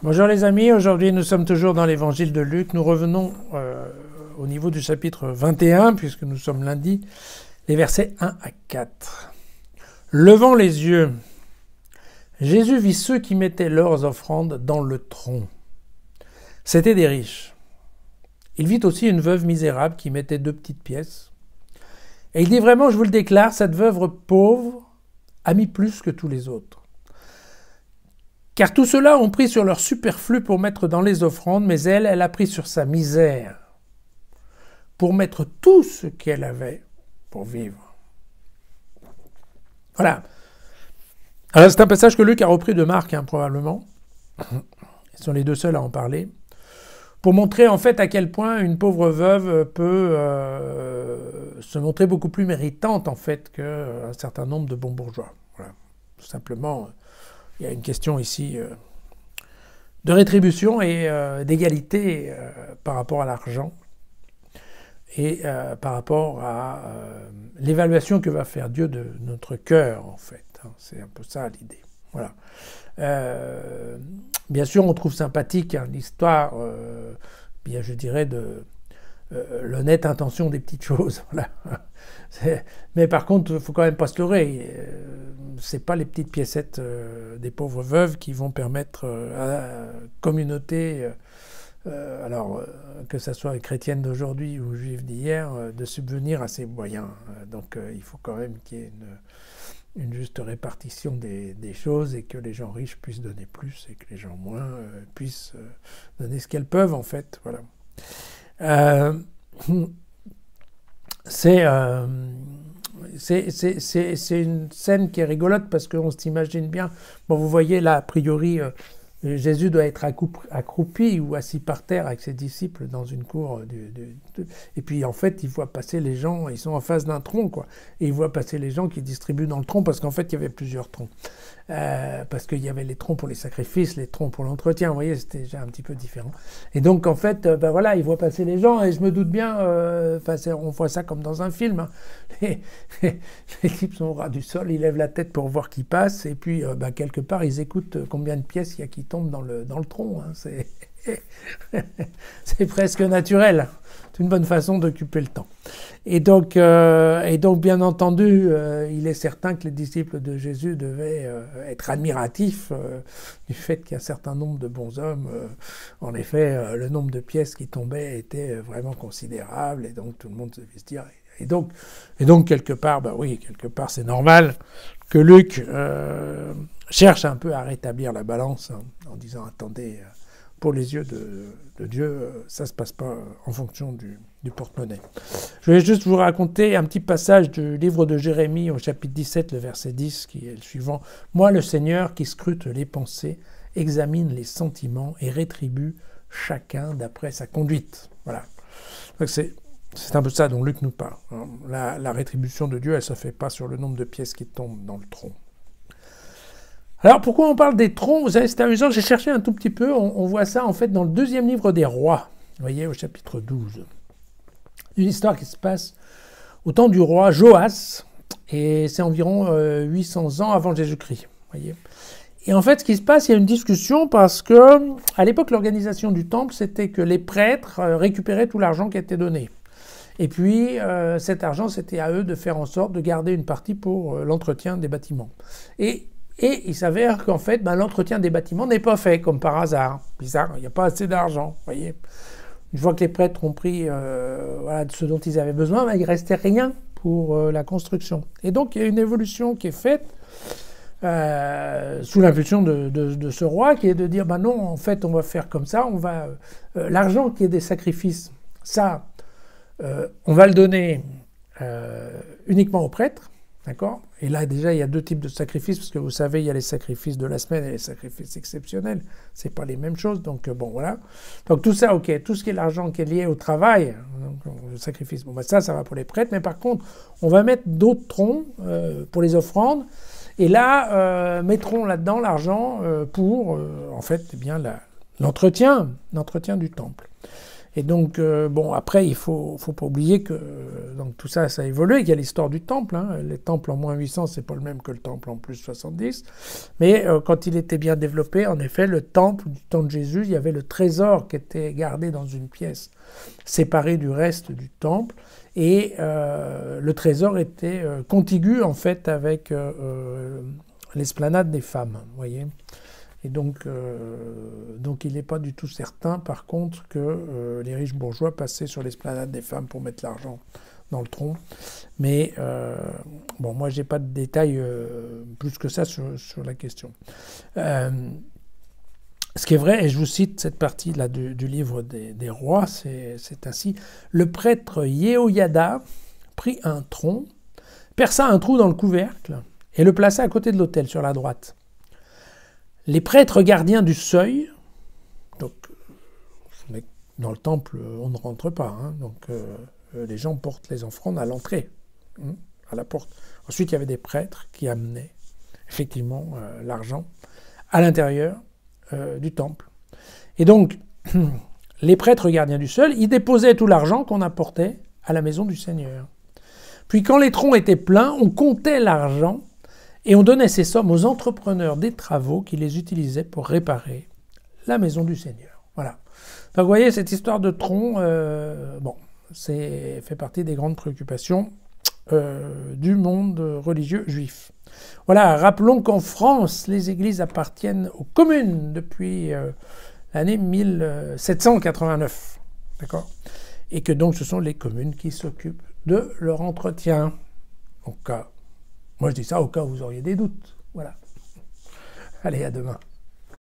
Bonjour les amis, aujourd'hui nous sommes toujours dans l'évangile de Luc. Nous revenons au niveau du chapitre 21, puisque nous sommes lundi, les versets 1 à 4. Levant les yeux, Jésus vit ceux qui mettaient leurs offrandes dans le tronc. C'étaient des riches. Il vit aussi une veuve misérable qui mettait 2 petites pièces. Et il dit vraiment, je vous le déclare, cette veuve pauvre a mis plus que tous les autres. Car tous ceux-là ont pris sur leur superflu pour mettre dans les offrandes, mais elle a pris sur sa misère pour mettre tout ce qu'elle avait pour vivre. Voilà. Alors c'est un passage que Luc a repris de Marc, probablement. Ils sont les deux seuls à en parler. Pour montrer en fait à quel point une pauvre veuve peut se montrer beaucoup plus méritante en fait qu'un certain nombre de bons bourgeois. Voilà. Tout simplement, il y a une question ici de rétribution et d'égalité par rapport à l'argent et par rapport à l'évaluation que va faire Dieu de notre cœur en fait. C'est un peu ça l'idée. Voilà. Bien sûr, on trouve sympathique l'histoire, bien je dirais, de l'honnête intention des petites choses. Voilà. Mais par contre, il ne faut quand même pas se leurrer. C'est pas les petites piécettes des pauvres veuves qui vont permettre à la communauté, que ce soit chrétienne d'aujourd'hui ou juive d'hier, de subvenir à ses moyens. Donc il faut quand même qu'il y ait une juste répartition des choses et que les gens riches puissent donner plus et que les gens moins puissent donner ce qu'elles peuvent en fait. Voilà. C'est une scène qui est rigolote parce qu'on s'imagine bien. Bon, vous voyez là, a priori, Jésus doit être accroupi ou assis par terre avec ses disciples dans une cour. Et puis en fait, il voit passer les gens, ils sont en face d'un tronc, quoi. Et il voit passer les gens qui distribuent dans le tronc parce qu'en fait, il y avait plusieurs troncs. Parce qu'il y avait les troncs pour les sacrifices, les troncs pour l'entretien. Vous voyez, c'était déjà un petit peu différent. Et donc en fait, voilà, il voit passer les gens et je me doute bien, on voit ça comme dans un film. Hein. Les types sont au ras du sol, ils lèvent la tête pour voir qui passe et puis quelque part, ils écoutent combien de pièces il y a qui tombent dans le tronc. Hein. C'est presque naturel. C'est une bonne façon d'occuper le temps. Et donc bien entendu, il est certain que les disciples de Jésus devaient être admiratifs du fait qu'il y a un certain nombre de bons hommes. En effet, le nombre de pièces qui tombaient était vraiment considérable, et donc tout le monde se fait se dire. Et donc quelque part, quelque part c'est normal que Luc cherche un peu à rétablir la balance en disant attendez. Pour les yeux de Dieu, ça ne se passe pas en fonction du porte-monnaie. Je vais juste vous raconter un petit passage du livre de Jérémie au chapitre 17, le verset 10, qui est le suivant. « Moi, le Seigneur, qui scrute les pensées, examine les sentiments et rétribue chacun d'après sa conduite. » Voilà. Donc c'est un peu ça dont Luc nous parle. La rétribution de Dieu, elle ne se fait pas sur le nombre de pièces qui tombent dans le tronc. Alors, pourquoi on parle des troncs? Vous savez, c'est amusant, j'ai cherché un tout petit peu, on voit ça en fait dans le 2e livre des rois, vous voyez, au chapitre 12. Une histoire qui se passe au temps du roi Joas, et c'est environ 800 ans avant Jésus-Christ, vous voyez. Et en fait, ce qui se passe, il y a une discussion parce que, à l'époque, l'organisation du temple, c'était que les prêtres récupéraient tout l'argent qui était donné. Et puis, cet argent, c'était à eux de faire en sorte de garder une partie pour l'entretien des bâtiments. Et il s'avère qu'en fait, l'entretien des bâtiments n'est pas fait, comme par hasard. Bizarre, il n'y a pas assez d'argent, vous voyez. Une fois que les prêtres ont pris ce dont ils avaient besoin, il ne restait rien pour la construction. Et donc, il y a une évolution qui est faite sous l'impulsion de ce roi, qui est de dire, non, en fait, on va faire comme ça, l'argent qui est des sacrifices, ça, on va le donner uniquement aux prêtres. D'accord ? Et là, déjà, il y a 2 types de sacrifices, parce que vous savez, il y a les sacrifices de la semaine et les sacrifices exceptionnels. C'est pas les mêmes choses, donc voilà. Donc tout ça, ok, tout ce qui est l'argent qui est lié au travail, donc, le sacrifice, ça va pour les prêtres, mais par contre, on va mettre d'autres troncs pour les offrandes, et là, mettrons là-dedans l'argent pour, en fait, l'entretien du temple. Et donc, bon, après, il faut pas oublier que donc, tout ça, ça a évolué. Il y a l'histoire du temple. Hein. Le temple en moins 800, c'est pas le même que le temple en plus 70. Mais quand il était bien développé, en effet, le temple, du temps de Jésus, il y avait le trésor qui était gardé dans une pièce séparée du reste du temple. Et le trésor était contigu, en fait, avec l'esplanade des femmes, vous voyez. Et donc il n'est pas du tout certain, par contre, que les riches bourgeois passaient sur l'esplanade des femmes pour mettre l'argent dans le tronc. Mais bon, moi, j'ai pas de détails plus que ça sur la question. Ce qui est vrai, et je vous cite cette partie-là du livre des rois, c'est ainsi. Le prêtre Yehoyada prit un tronc, perça un trou dans le couvercle et le plaça à côté de l'autel, sur la droite. Les prêtres gardiens du seuil, donc dans le temple, on ne rentre pas, hein, donc les gens portent les offrandes à l'entrée, à la porte. Ensuite, il y avait des prêtres qui amenaient effectivement l'argent à l'intérieur du temple. Et donc, les prêtres gardiens du seuil, ils déposaient tout l'argent qu'on apportait à la maison du Seigneur. Puis quand les troncs étaient pleins, on comptait l'argent et on donnait ces sommes aux entrepreneurs des travaux qui les utilisaient pour réparer la maison du Seigneur. Voilà. Donc vous voyez, cette histoire de tronc, bon, fait partie des grandes préoccupations du monde religieux juif. Voilà, rappelons qu'en France, les églises appartiennent aux communes depuis l'année 1789. D'accord ? Et que donc ce sont les communes qui s'occupent de leur entretien. Au cas, moi je dis ça au cas où vous auriez des doutes. Voilà. Allez, à demain.